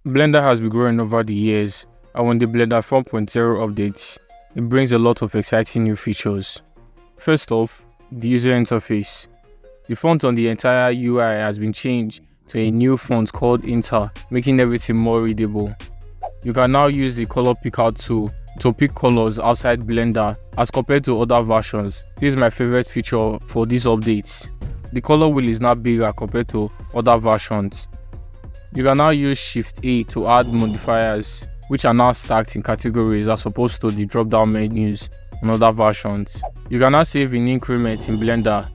Blender has been growing over the years, and when the Blender 4.0 updates, it brings a lot of exciting new features. First off, the user interface. The font on the entire UI has been changed to a new font called Inter, making everything more readable. You can now use the color picker tool to pick colors outside Blender as compared to other versions. This is my favorite feature for these updates. The color wheel is now bigger compared to other versions. You can now use Shift A to add modifiers, which are now stacked in categories as opposed to the drop-down menus on other versions. You can now save in increments in Blender.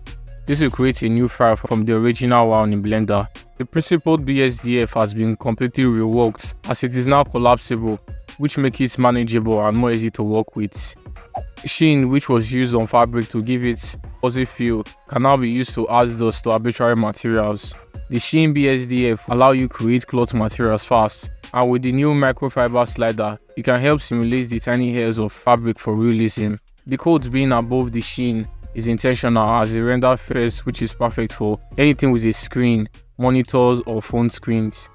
This will create a new file from the original one in Blender. The principled BSDF has been completely reworked as it is now collapsible, which makes it manageable and more easy to work with. Sheen, which was used on fabric to give it a fuzzy feel, can now be used to add those to arbitrary materials. The Sheen BSDF allows you to create cloth materials fast, and with the new microfiber slider, you can help simulate the tiny hairs of fabric for realism. The code being above the sheen is intentional as it renders first, which is perfect for anything with a screen, monitors or phone screens.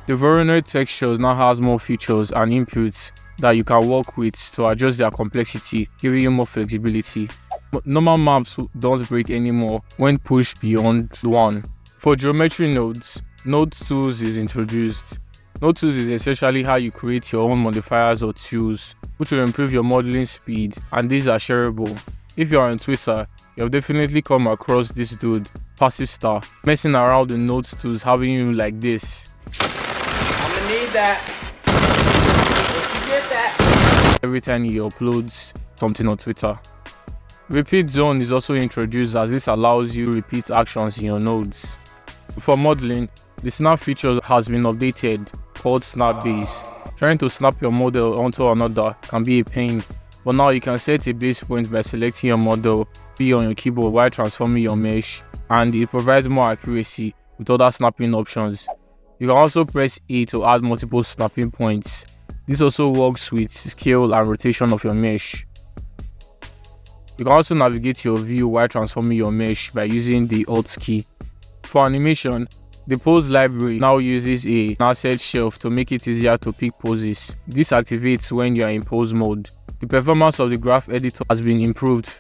The Voronoi textures now has more features and inputs that you can work with to adjust their complexity, giving you more flexibility. But normal maps don't break anymore when pushed beyond 1. For geometry nodes, Node Tools is introduced. Node Tools is essentially how you create your own modifiers or tools, which will improve your modeling speed, and these are shareable. If you are on Twitter, you have definitely come across this dude, Passive Star, messing around with Node Tools, having you like this. I'ma need that. Where'd you get that? Every time he uploads something on Twitter. Repeat Zone is also introduced as this allows you to repeat actions in your nodes. For modeling, the snap feature has been updated, called Snap Base. Trying to snap your model onto another can be a pain, but now you can set a base point by selecting your model P on your keyboard while transforming your mesh, and it provides more accuracy with other snapping options. You can also press A to add multiple snapping points. This also works with scale and rotation of your mesh. You can also navigate your view while transforming your mesh by using the Alt key. For animation, the pose library now uses an asset shelf to make it easier to pick poses. This activates when you are in pose mode. The performance of the graph editor has been improved.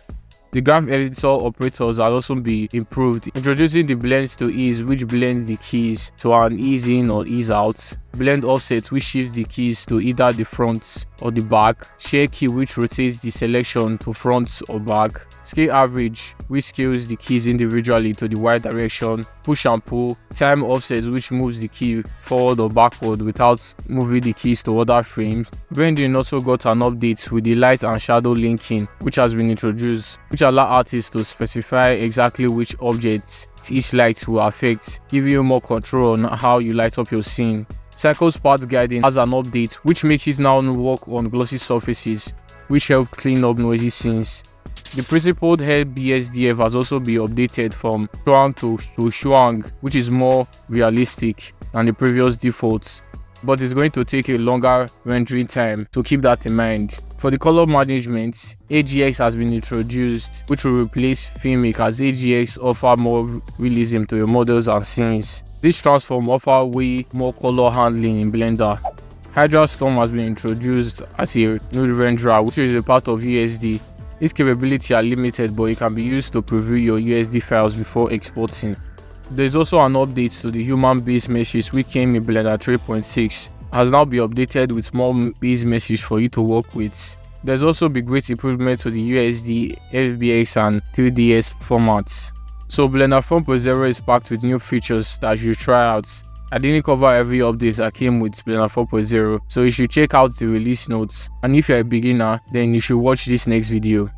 The graph editor operators have also been improved, introducing the blends to ease, which blends the keys to an ease in or ease out, blend offset, which shifts the keys to either the front or the back, share key, which rotates the selection to front or back, scale average, which scales the keys individually to the y direction, push and pull, time offset, which moves the key forward or backward without moving the keys to other frames. Blending also got an update with the light and shadow linking, which has been introduced, which allow artists to specify exactly which objects each light will affect, giving you more control on how you light up your scene. Cycle's path guiding has an update which makes it now work on glossy surfaces, which help clean up noisy scenes. The principled head BSDF has also been updated from Shuang to Shuang, which is more realistic than the previous defaults, but it's going to take a longer rendering time, so keep that in mind. For the color management, AGX has been introduced, which will replace Filmic, as AGX offer more realism to your models and scenes. This transform offer way more color handling in Blender. Hydra Storm has been introduced as a node renderer, which is a part of USD. Its capabilities are limited, but it can be used to preview your USD files before exporting. There is also an update to the human base meshes which came in Blender 3.6, has now been updated with more base meshes for you to work with. There's also been great improvement to the USD, FBX and 3DS formats. So Blender 4.0 is packed with new features that you should try out. I didn't cover every update that came with Blender 4.0, so you should check out the release notes, and if you're a beginner, then you should watch this next video.